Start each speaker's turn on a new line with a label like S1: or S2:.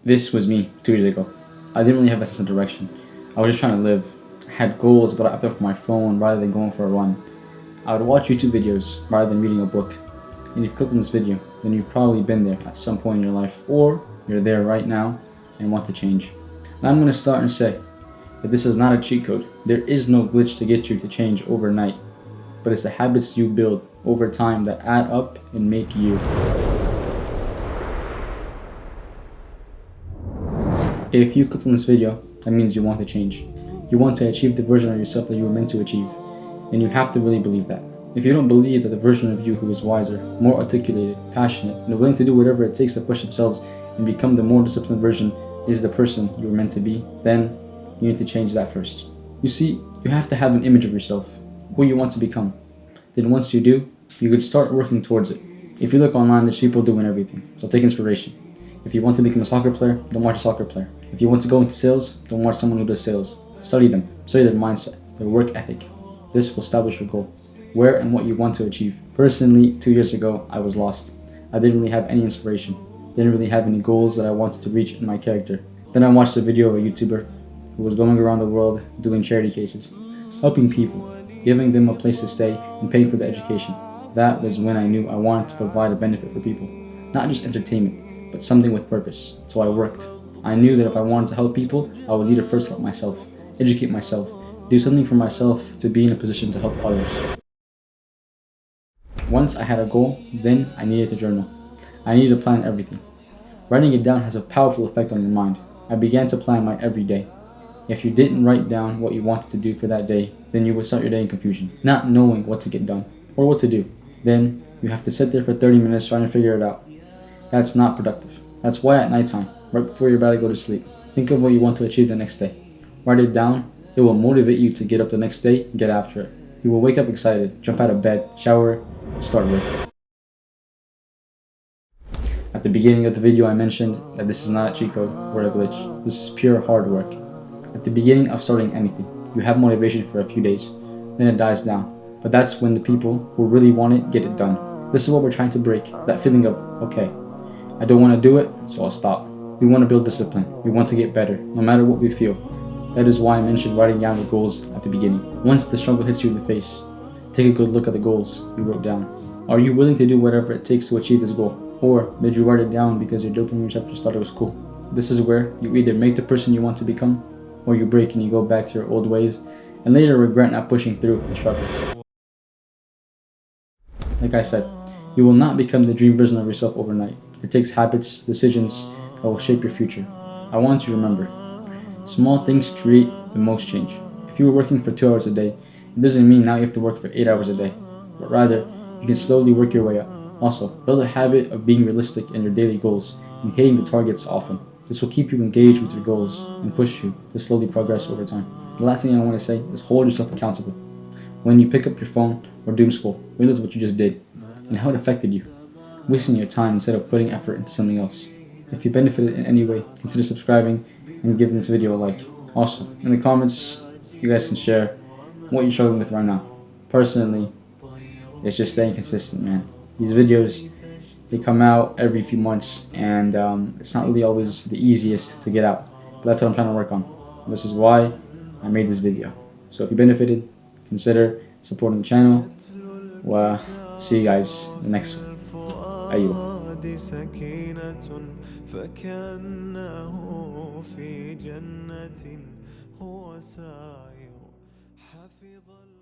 S1: This was me 2 years ago. I didn't really have a sense of direction. I was just trying to live. I had goals, but I opted for my phone rather than going for a run. I would watch YouTube videos rather than reading a book. And if you clicked on this video, then you've probably been there at some point in your life, or you're there right now and want to change. And I'm going to start and say that this is not a cheat code. There is no glitch to get you to change overnight, but it's the habits you build over time that add up and make you. If you clicked on this video, that means you want to change. You want to achieve the version of yourself that you were meant to achieve. And you have to really believe that. If you don't believe that the version of you who is wiser, more articulated, passionate, and willing to do whatever it takes to push themselves and become the more disciplined version is the person you were meant to be, then you need to change that first. You see, you have to have an image of yourself, who you want to become. Then once you do, you could start working towards it. If you look online, there's people doing everything, so take inspiration. If you want to become a soccer player, then watch a soccer player. If you want to go into sales, then watch someone who does sales. Study them, study their mindset, their work ethic. This will establish your goal, where and what you want to achieve. Personally, 2 years ago, I was lost. I didn't really have any inspiration, didn't really have any goals that I wanted to reach in my character. Then I watched a video of a YouTuber who was going around the world doing charity cases, helping people, giving them a place to stay and paying for their education. That was when I knew I wanted to provide a benefit for people, not just entertainment, but something with purpose. So I worked. I knew that if I wanted to help people, I would need to first help myself, educate myself, do something for myself to be in a position to help others. Once I had a goal, then I needed to journal. I needed to plan everything. Writing it down has a powerful effect on your mind. I began to plan my everyday. If you didn't write down what you wanted to do for that day, then you would start your day in confusion, not knowing what to get done or what to do. Then you have to sit there for 30 minutes trying to figure it out. That's not productive. That's why at nighttime, right before you're about to go to sleep, think of what you want to achieve the next day. Write it down. It will motivate you to get up the next day and get after it. You will wake up excited, jump out of bed, shower, start work. At the beginning of the video I mentioned that this is not a cheat code or a glitch. This is pure hard work. At the beginning of starting anything, you have motivation for a few days, then it dies down. But that's when the people who really want it get it done. This is what we're trying to break, that feeling of, okay, I don't want to do it, so I'll stop. We want to build discipline. We want to get better, no matter what we feel. That is why I mentioned writing down the goals at the beginning. Once the struggle hits you in the face, take a good look at the goals you wrote down. Are you willing to do whatever it takes to achieve this goal? Or did you write it down because your dopamine receptors thought it was cool? This is where you either make the person you want to become, or you break and you go back to your old ways, and later regret not pushing through the struggles. Like I said, you will not become the dream version of yourself overnight. It takes habits, decisions that will shape your future. I want you to remember, small things create the most change. If you were working for 2 hours a day, it doesn't mean now you have to work for 8 hours a day, but rather, you can slowly work your way up. Also, build a habit of being realistic in your daily goals and hitting the targets often. This will keep you engaged with your goals and push you to slowly progress over time. The last thing I want to say is hold yourself accountable. When you pick up your phone or doom scroll, realize what you just did and how it affected you, wasting your time instead of putting effort into something else. If you benefited in any way, consider subscribing and giving this video a like. Also, in the comments, you guys can share what you're struggling with right now. Personally, it's just staying consistent, man. These videos, they come out every few months, and it's not really always the easiest to get out, but that's what I'm trying to work on. This is why I made this video. So if you benefited, consider supporting the channel. Well, see you guys in the next one. أيوة.
S2: سكينة فكأنه في جنة هو سائر حفظ